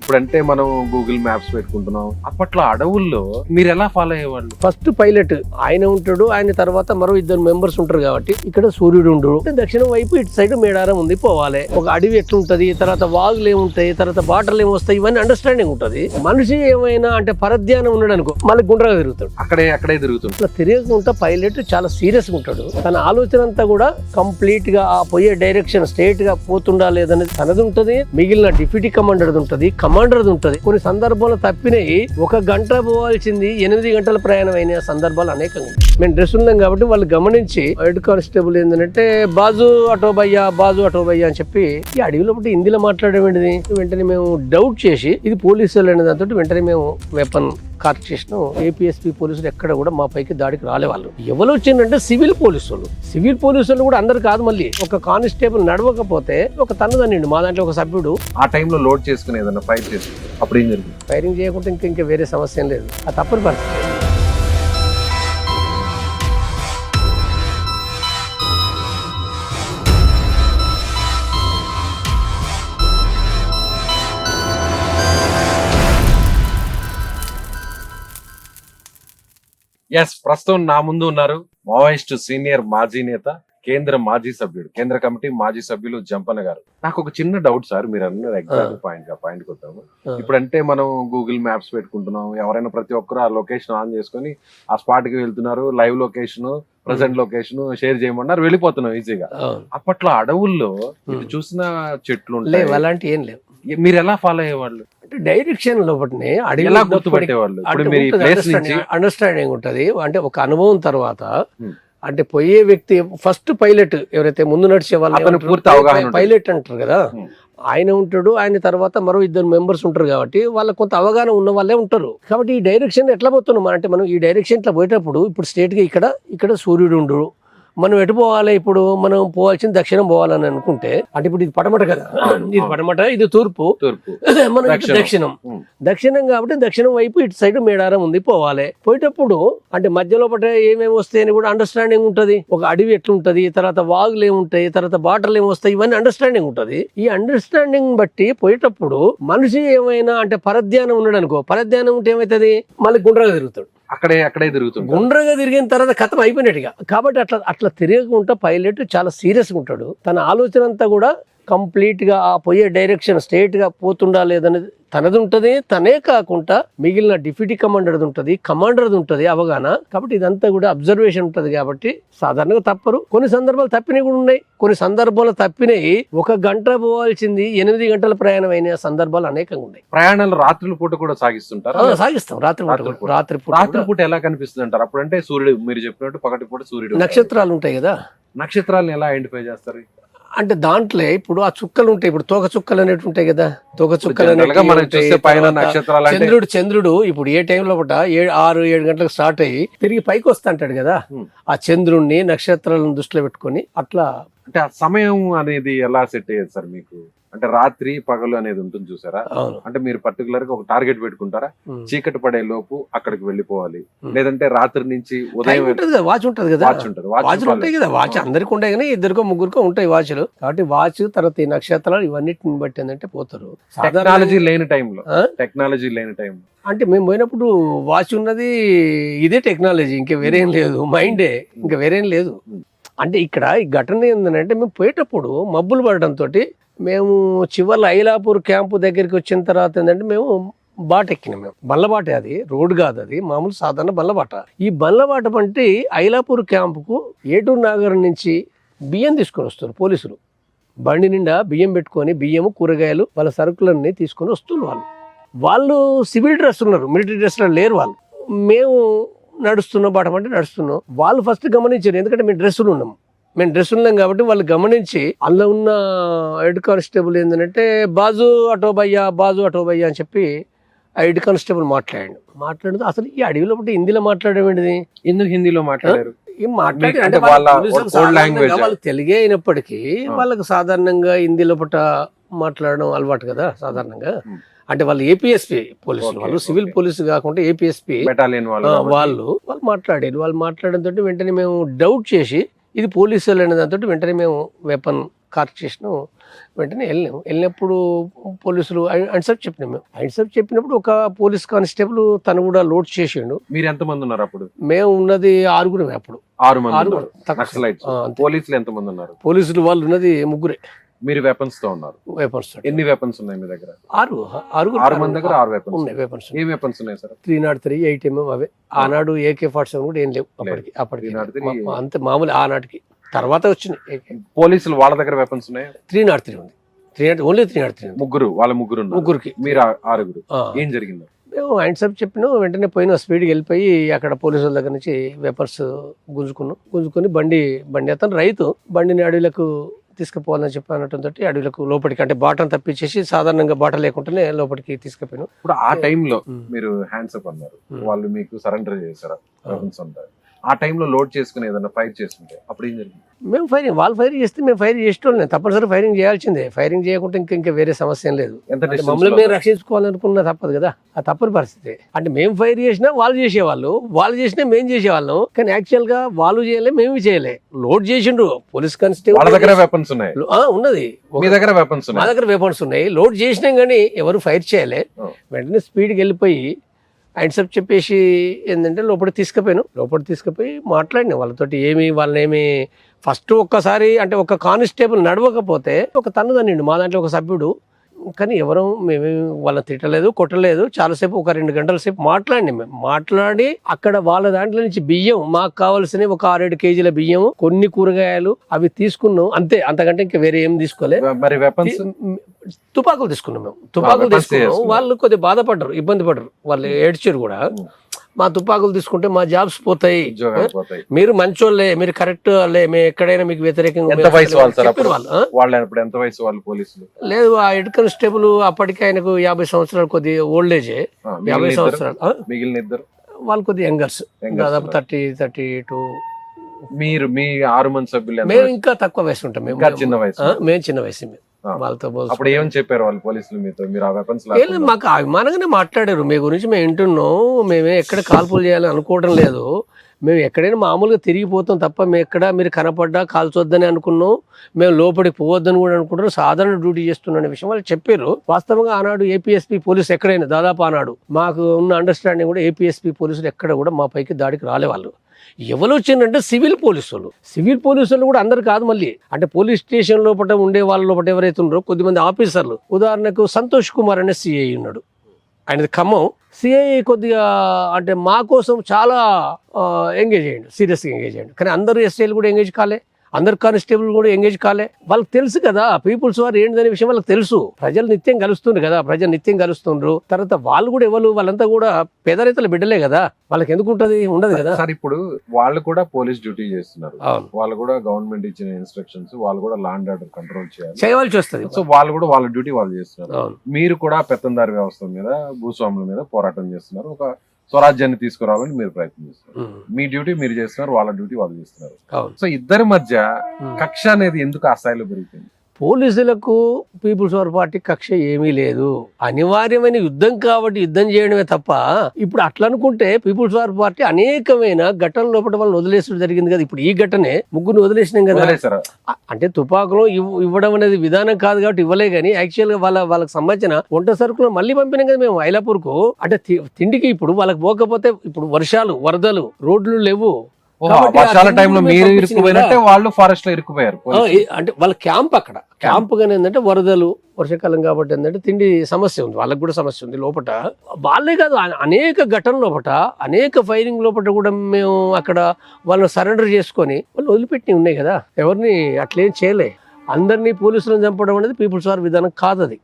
ఇప్పుడంటే మనం Google maps పెట్టుకుంటున్నాం. అప్పట్లో అడవుల్లో మీరు ఎలా ఫాలో అయ్యేవాళ్ళు? ఫస్ట్ పైలట్ ఆయన ఉంటాడు, ఆయన తర్వాత మరో ఇద్దరు మెంబర్స్ ఉంటారు కాబట్టి ఇక్కడ సూర్యుడు ఉండడు. దక్షిణం వైపు ఇటు సైడ్ మేడారం ఉంది, పోవాలి. ఒక అడవి ఎట్లుంటది, తర్వాత వాగులు ఏముంటాయి, తర్వాత బాటలు ఏమొస్తాయి, ఇవన్నీ అండర్స్టాండింగ్ ఉంటది. మనిషి ఏమైనా అంటే పరధ్యానం ఉన్నాడు అనుకో, మళ్ళీ గుండ్రగా తిరుగుతాడు, అక్కడే తిరుగుతుంది. ఇట్లా తిరగకుండా పైలట్ చాలా సీరియస్ గా ఉంటాడు. తన ఆలోచన అంతా కూడా కంప్లీట్ గా ఆ పోయే డైరెక్షన్ స్ట్రైట్ గా పోతుండా లేదనేది తనది ఉంటది. మిగిలిన డిప్యూటీ కమాండర్ ఉంటది, కమాండర్ ఉంటది. కొన్ని సందర్భాలు తప్పినాయి. 1 గంట పోవాల్సింది 8 గంటల ప్రయాణం అయిన సందర్భాలు అనేకంగా ఉన్నాయి. మేము డ్రెస్ ఉన్నాం కాబట్టి వాళ్ళు గమనించి హెడ్ కానిస్టేబుల్ ఏంటంటే బాజు ఆటో భయ్యా అని చెప్పి ఈ అడవిలో బట్టి హిందీలో మాట్లాడేది. వెంటనే మేము డౌట్ చేసి ఇది పోలీసులు అనే దాంతో వెంటనే మేము వెపన్ కార్ట్ చేసినాం. ఏపీఎస్పీ పోలీసులు ఎక్కడ కూడా మా పైకి దాడికి రాలే. వాళ్ళు ఎవరు వచ్చిందంటే సివిల్ పోలీసులు కూడా అందరు కాదు. మళ్ళీ ఒక కానిస్టేబుల్ నడవకపోతే ఒక తన్నదండి మా దాంట్లో ఒక సభ్యుడు ఆ టైంలో లోడ్ చేసుకుని ఏదన్నా ఫైర్ చేసి అప్పుడు ఏం జరిగింది? ఫైరింగ్ చేయకుండా ఇంకా వేరే సమస్య ఏం లేదు. అది తప్పని పరిస్థితి. ఎస్, ప్రస్తుతం నా ముందు ఉన్నారు మావోయిస్ట్ సీనియర్ మాజీ నేత, కేంద్ర కమిటీ మాజీ సభ్యులు జంపన్న గారు. నాకు ఒక చిన్న డౌట్ సార్, మీరు అన్నారు ఎగ్జాక్ట్ పాయింట్ కొద్దాము. ఇప్పుడంటే మనం గూగుల్ మ్యాప్స్ పెట్టుకుంటున్నాం. ఎవరైనా ప్రతి ఒక్కరు ఆ లొకేషన్ ఆన్ చేసుకుని ఆ స్పాట్ కి వెళ్తున్నారు. Live location, present location share చేయమన్నారు, వెళ్ళిపోతున్నాం ఈజీగా. అప్పట్లో అడవుల్లో ఇటు చూసిన చెట్లు ఉంటాయి, అలాంటి ఏం లేవు. మీరు ఎలా ఫాలో అయ్యేవాళ్ళు? అంటే డైరెక్షన్ లోపలనే ఎలా గుర్తుపెట్టేవాళ్ళు? అండర్స్టాండింగ్ ఉంటది. అంటే ఒక అనుభవం తర్వాత అంటే పోయే వ్యక్తి ఫస్ట్ పైలట్ ఎవరైతే ముందు నడిచే వాళ్ళు పూర్తి అవగాహన పైలట్ అంటారు కదా, ఆయన ఉంటాడు. ఆయన తర్వాత మరో ఇద్దరు మెంబర్స్ ఉంటారు కాబట్టి వాళ్ళకి కొంత అవగాహన ఉన్న వాళ్ళే ఉంటారు. కాబట్టి ఈ డైరెక్షన్ ఎట్లా పోతున్నాం అంటే మనం ఈ డైరెక్షన్ ఇట్లా పోయేటప్పుడు ఇప్పుడు స్ట్రేట్ గా ఇక్కడ సూర్యుడు ఉండడు. మనం ఎటు పోవాలి? ఇప్పుడు మనం పోవాల్సింది దక్షిణం పోవాలని అనుకుంటే, అంటే ఇప్పుడు ఇది పడమట కదా, ఇది పడమట, ఇది తూర్పు, మనం దక్షిణం కాబట్టి దక్షిణం వైపు ఇటు సైడ్ మేడారం ఉంది, పోవాలి. పోయేటప్పుడు అంటే మధ్యలో పట్ల ఏమేమి వస్తాయని కూడా అండర్స్టాండింగ్ ఉంటది. ఒక అడవి ఎట్లుంటది, తర్వాత వాగులు ఏముంటాయి, తర్వాత బాటలు ఏమొస్తాయి, ఇవన్నీ అండర్స్టాండింగ్ ఉంటది. ఈ అండర్స్టాండింగ్ బట్టి పోయేటప్పుడు మనిషి ఏమైనా అంటే పరధ్యానం ఉన్నాడు అనుకో, పరధ్యానం ఉంటే ఏమైతుంది, మళ్ళీ గుండ్రగా తిరుగుతాడు, అక్కడే తిరుగుతుంది. గుండ్రగా తిరిగిన తర్వాత కథం అయిపోయినట్టుగా. కాబట్టి అట్లా తిరగకుండా పైలట్ చాలా సీరియస్ గా ఉంటాడు. తన ఆలోచన అంతా కూడా కంప్లీట్ గా ఆ పోయే డైరెక్షన్ స్ట్రైట్ గా పోతుండా లేదనేది తనది ఉంటది. తనే కాకుండా మిగిలిన డిప్యూటీ కమాండర్ ఉంటది, కమాండర్ ఉంటది అవగాహన. కాబట్టి ఇదంతా కూడా అబ్జర్వేషన్ ఉంటది. కాబట్టి సాధారణంగా తప్పరు. కొన్ని సందర్భాలు తప్పినవి కూడా ఉన్నాయి. కొన్ని సందర్భాలు తప్పినాయి. 1 గంట పోవాల్సింది 8 గంటల ప్రయాణం అయిన సందర్భాలు అనేకంగా ఉన్నాయి. ప్రయాణాలు రాత్రుల పూట కూడా సాగిస్తుంటారు? సాగిస్తాం. రాత్రి పూట ఎలా కనిపిస్తుంది అంటారు? అప్పుడంటే సూర్యుడు, మీరు చెప్పినట్టు పగటి పూట సూర్యుడు, నక్షత్రాలు ఉంటాయి కదా. నక్షత్రాలను ఎలా ఐడెంటిఫై చేస్తారు? అంటే దాంట్లో ఇప్పుడు ఆ చుక్కలు ఉంటాయి. ఇప్పుడు తోక చుక్కలు అనేవి ఉంటాయి కదా, తోక చుక్కలు చంద్రుడు ఇప్పుడు ఏ టైంలో 6-7 గంటలకు స్టార్ట్ అయ్యి తిరిగి పైకి వస్తుంటాడు కదా. ఆ చంద్రుడిని నక్షత్రాలను దృష్టిలో పెట్టుకొని అట్లా. అంటే ఆ సమయం అనేది ఎలా సెట్ అయ్యేది సార్ మీకు? అంటే రాత్రి పగలు అనేది ఉంటుంది చూసారా? అంటే మీరు పర్టికులర్ గా ఒక టార్గెట్ పెట్టుకుంటారా? చీకటి పడే లోపు అక్కడికి వెళ్ళిపోవాలి, లేదంటే రాత్రి నుంచి ఉదయం వాచ్ ఉంటది కదా, వాచ్లు ఉంటాయి కదా. వాచ్ అందరికి ఉంటాయి కానీ 2-3 ఉంటాయి వాచ్లు. కాబట్టి వాచ్ తర్వాత ఈ నక్షత్రాలు ఇవన్నిటిని బట్టి ఏంటంటే పోతారు. టెక్నాలజీ లేని టైంలో అంటే మేము పోయినప్పుడు వాచ్ ఉన్నది, ఇదే టెక్నాలజీ, ఇంకా వేరేం లేదు. మైండే, ఇంకా వేరేం లేదు. అంటే ఇక్కడ ఈ ఘటన ఏంటంటే మేము పోయేటప్పుడు మబ్బులు పడడంతో మేము చివర్లో ఐలాపూర్ క్యాంపు దగ్గరికి వచ్చిన తర్వాత ఏంటంటే మేము బాట ఎక్కినాం. మేము బల్లబాట, అది రోడ్ కాదు, అది మామూలు సాధారణ బల్లబాట. ఈ బల్లబాట వంటి ఐలాపూర్ క్యాంపుకు ఏటూరు నాగర్ నుంచి బియ్యం తీసుకొని వస్తారు పోలీసులు. బండి నిండా బియ్యం పెట్టుకొని, బియ్యము కూరగాయలు వాళ్ళ సరుకులన్నీ తీసుకొని వస్తున్నారు. వాళ్ళు సివిల్ డ్రెస్ ఉన్నారు, మిలిటరీ డ్రెస్లో లేరు వాళ్ళు. మేము నడుస్తున్నాం, బాట అంటే నడుస్తున్నాం. వాళ్ళు ఫస్ట్ గమనించారు, ఎందుకంటే మేము డ్రెస్సులు ఉన్నాం కాబట్టి వాళ్ళు గమనించి అందులో ఉన్న హెడ్ కానిస్టేబుల్ ఏంటంటే బాజు ఆటో భయ్యా అని చెప్పి ఆ హెడ్ కానిస్టేబుల్ మాట్లాడు అసలు ఈ అడవిలో బట్టి హిందీలో మాట్లాడేది. ఎందుకు హిందీలో మాట్లాడారు? వాళ్ళు తెలుగే అయినప్పటికీ వాళ్ళకి సాధారణంగా హిందీలో పట్ట మాట్లాడడం అలవాటు కదా సాధారణంగా. అంటే వాళ్ళు ఏపీఎస్పీ పోలీసులు, వాళ్ళు సివిల్ పోలీసు కాకుండా ఏపీఎస్పీ వాళ్ళు మాట్లాడారు. వాళ్ళు మాట్లాడడంతో వెంటనే మేము డౌట్ చేసి ఇది పోలీసులు అనే దాంతో వెంటనే మేము వెపన్ కార్ స్టేషన్ వెంటనే వెళ్ళినప్పుడు పోలీసులు అన్సప్ చెప్పినాం మేము. అన్సప్ చెప్పినప్పుడు ఒక పోలీస్ కానిస్టేబుల్ తను కూడా లోడ్ చేసిండు. మీరు ఎంతమంది ఉన్నారు అప్పుడు? మేము ఉన్నది 6 అప్పుడు. 6 మంది ఆరుగురు. నక్సలైట్స్. పోలీసులు ఎంతమంది ఉన్నారు? పోలీసులు వాళ్ళు ఉన్నది 3. మీరు వెపన్స్ తో ఉన్నారు. వెపన్స్ ఎన్ని వెపన్స్ ఉన్నాయి మీ దగ్గర? 6 మంది దగ్గర 6 వెపన్స్ ఉన్నాయి. వెపన్స్ ఏ వెపన్స్ ఉన్నాయి సార్? 303, 8mm అవే. ఆనాడు AK-47 కూడా ఏం లేవు అప్పటికి అంతే మామూలు ఆనాటికి. తర్వాత వచ్చినాయి పోలీసులు. వాళ్ళ దగ్గర వెపన్స్ ఉన్నాయి. 303 ఉంది. ఓన్లీ 303 ముగ్గురు. వాళ్ళ ముగ్గురికి మీరు 6. ఏం జరిగింది? మేము హ్యాండ్సప్ చెప్పినాం. వెంటనే పోయిన స్పీడ్కి వెళ్ళిపోయి అక్కడ పోలీసుల దగ్గర నుంచి వెపన్స్ గుంజుకొని బండి అతను రైతు బండిని అడవులకు తీసుకుపోవాలని చెప్పి అనటంతో అడవులకు లోపలికి అంటే బాటను తప్పించేసి సాధారణంగా బాట లేకుండానే లోపలికి తీసుకుపోయినాం. ఇప్పుడు ఆ టైంలో మీరు హ్యాండ్సప్ అన్నారు, వాళ్ళు మీకు సరెండర్ చేశారా? వెపన్స్ ఉంటారు. ఆ టైంలో లోడ్ చేసుకుని ఏదైనా ఫైర్ చేస్తుంటే అప్పుడు ఏం జరిగింది? మేము వాళ్ళు ఫైర్ చేస్తే మేము ఫైర్ చేసేటోళ్ళని తప్పనిసరి ఫైరింగ్ చేయాల్సిందే. ఫైరింగ్ చేయకుంటే ఇంకా వేరే సమస్య ఏం లేదు. మమ్మల్ని మేము రక్షించుకోవాలనుకున్నా తప్పదు కదా, ఆ తప్పని పరిస్థితి. అంటే మేము ఫైర్ చేసినా వాళ్ళు చేసేవాళ్ళు, వాళ్ళు చేసినా మేము చేసేవాళ్ళం. కానీ యాక్చువల్ గా వాళ్ళు చేయలే, మేము చేయలే. లోడ్ చేసిండ్రు పోలీస్ కానిస్టేబుల్. వాళ్ళ దగ్గర వెపన్స్ ఉన్నాయి. ఉన్నది. మీ దగ్గర వెపన్స్ ఉన్నాయి. మా దగ్గర వెపన్స్ ఉన్నాయి. లోడ్ చేసినాం కానీ ఎవరు ఫైర్ చేయలే. వెంటనే స్పీడ్కి వెళ్ళిపోయి హ్యాండ్సప్ చెప్పేసి ఏంటంటే లోపలికి తీసుకుపోయి మాట్లాడినా వాళ్ళతోటి. వాళ్ళనేమి ఫస్ట్ ఒక్కసారి అంటే ఒక కానిస్టేబుల్ నడవకపోతే ఒక తన్నుదన్నిండు మా దాంట్లో ఒక సభ్యుడు. కానీ ఎవరు మేమేమి వాళ్ళని తిట్టలేదు, కొట్టలేదు. చాలాసేపు ఒక 2 గంటల సేపు మాట్లాడి అక్కడ వాళ్ళ దాంట్లో నుంచి బియ్యం మాకు కావాల్సినవి ఒక 6-7 కేజీల బియ్యం, కొన్ని కూరగాయలు అవి తీసుకున్నాం అంతే. అంతకంటే ఇంకా వేరే ఏం తీసుకోలే. మరి వెపన్స్? తుపాకులు తీసుకున్నాం మేము. తుపాకులు తీసుకున్నాం. వాళ్ళు కొద్దిగా బాధపడ్డారు, ఇబ్బంది పడ్డారు, వాళ్ళు ఏడ్చారు కూడా. మా తుపాకులు తీసుకుంటే మా జాబ్స్ పోతాయి, మీరు మంచోళ్ళే, మీరు కరెక్ట్ లే, మేము ఎక్కడైనా మీకు వ్యతిరేకంగా. ఎంత వయసు వాళ్ళు పోలీసులు? లేదు, ఆ హెడ్ కానిస్టేబుల్ అప్పటికి ఆయనకు 50 సంవత్సరాలు, కొద్దిగా ఓల్డ్ ఏజే. 50 సంవత్సరాలు. మిగిలిన ఇద్దరు వాళ్ళు కొద్దిగా యంగర్స్, దాదాపు 30-32. మీరు మీ 6 మంది సభ్యులు? మేము ఇంకా తక్కువ వయసు ఉంటాం. మేము చిన్న వయసు. మేము చిన్న వయసు. వాళ్ళతో అప్పుడు ఏమని చెప్పారు వాళ్ళు పోలీసులు మీతో? మీరు ఆ వెపన్స్ మాకు అభిమానంగానే మాట్లాడారు. మీ గురించి మేము వింటున్నాం, మేమే ఎక్కడ కాల్పులు చేయాలని అనుకోవడం లేదు, మేము ఎక్కడైనా మామూలుగా తిరిగిపోతాం తప్ప మేము ఎక్కడ మీరు కనపడ్డా కాల్చొద్దని అనుకున్నాం, మేము లోపలికి పోవద్దని కూడా అనుకుంటారు, సాధారణ డ్యూటీ చేస్తున్న విషయం వాళ్ళు చెప్పారు. వాస్తవంగా ఆనాడు ఏపీఎస్పీ పోలీసు ఎక్కడైనా దాదాపు ఆనాడు మాకు ఉన్న అండర్స్టాండింగ్ కూడా ఏపీఎస్పీ పోలీసులు ఎక్కడ కూడా మా పైకి దాడికి రాలేవాళ్ళు. ఎవరు వచ్చిందంటే సివిల్ పోలీసులు కూడా అందరు కాదు. మళ్ళీ అంటే పోలీస్ స్టేషన్ లోపల ఉండే వాళ్ళ లోపల ఎవరైతే ఉన్నారో కొద్దిమంది ఆఫీసర్లు, ఉదాహరణకు సంతోష్ కుమార్ అనే సిఐ ఉన్నాడు, ఆయనది ఖమ్మం. సిఐ కొద్దిగా అంటే మా కోసం చాలా ఎంగేజ్ అయ్యండు, సీరియస్గా ఎంగేజ్ అయ్యండు. కానీ అందరు ఎస్ఐలు కూడా ఎంగేజ్ కాలే, అందరు కానిస్టేబుల్ కూడా ఎంగేజ్ కాలే. వాళ్ళకి తెలుసు కదా పీపుల్స్ వార్ ఏంటనే విషయం వాళ్ళకి తెలుసు. ప్రజలు నిత్యం కలుస్తుండ్రు. తర్వాత వాళ్ళు కూడా వాళ్ళంతా కూడా పేద రైతుల బిడ్డలే కదా, వాళ్ళకి ఎందుకు ఉండదు కదా సార్. ఇప్పుడు వాళ్ళు కూడా పోలీస్ డ్యూటీ చేస్తున్నారు, వాళ్ళు కూడా గవర్నమెంట్ ఇచ్చిన ఇన్స్ట్రక్షన్స్, వాళ్ళు కూడా లా అండ్ ఆర్డర్ కంట్రోల్ చేయవలసి వస్తుంది. సో వాళ్ళు కూడా వాళ్ళ డ్యూటీ వాళ్ళు చేస్తున్నారు. మీరు కూడా పెత్తందారి వ్యవస్థ మీద, భూస్వాముల మీద పోరాటం చేస్తున్నారు, ఒక స్వరాజ్యాన్ని తీసుకురావాలని మీరు ప్రయత్నం చేస్తున్నారు. మీ డ్యూటీ మీరు చేస్తున్నారు, వాళ్ళ డ్యూటీ వాళ్ళు చేస్తున్నారు. సో ఇద్దరి మధ్య కక్ష అనేది ఎందుకు ఆ స్థాయిలో పెరిగిపోయింది? పోలీసులకు పీపుల్స్ వార్ పార్టీ కక్ష ఏమీ లేదు, అనివార్యమైన యుద్ధం కాబట్టి యుద్ధం చేయడమే తప్ప. ఇప్పుడు అట్లా అనుకుంటే పీపుల్స్ వార్ పార్టీ అనేకమైన ఘటనల లోపల వాళ్ళని వదిలేసడం జరిగింది కదా. ఇప్పుడు ఈ ఘటనే ముగ్గురు వదిలేసినాం కదా. అంటే తుపాకులు ఇవ్వడం అనేది విధానం కాదు కాబట్టి ఇవ్వలే, కానీ యాక్చువల్ గా వాళ్ళకి సంబంధించిన వంట సరుకులు మళ్ళీ పంపినాం కదా మేము ఐలాపూర్ కు. అంటే తిండికి ఇప్పుడు వాళ్ళకి పోకపోతే ఇప్పుడు వర్షాలు, వరదలు, రోడ్లు లేవు. వర్షాల టైంలో మీరు ఇరుక్కుపోయినట్టే వాళ్ళు ఫారెస్ట్ లో ఇరుక్కుపోయారు. అంటే వాళ్ళ క్యాంప్ అక్కడ క్యాంప్ గానే ఏంటంటే వరదలు, వర్షాకాలం కాబట్టి ఏంటంటే తిండి సమస్య ఉంది, వాళ్ళకి కూడా సమస్య ఉంది లోపల. వాళ్ళే కాదు, అనేక ఘటనల లోపల, అనేక ఫైరింగ్ లోపల కూడా మేము అక్కడ వాళ్ళని సరెండర్ చేసుకొని వాళ్ళు వదిలిపెట్టి ఉన్నాయి కదా. ఎవరిని అట్లేం చేయలే. అందరినీ పోలీసులను చంపడం అనేది పీపుల్స్ వార్ విధానం కాదు అది.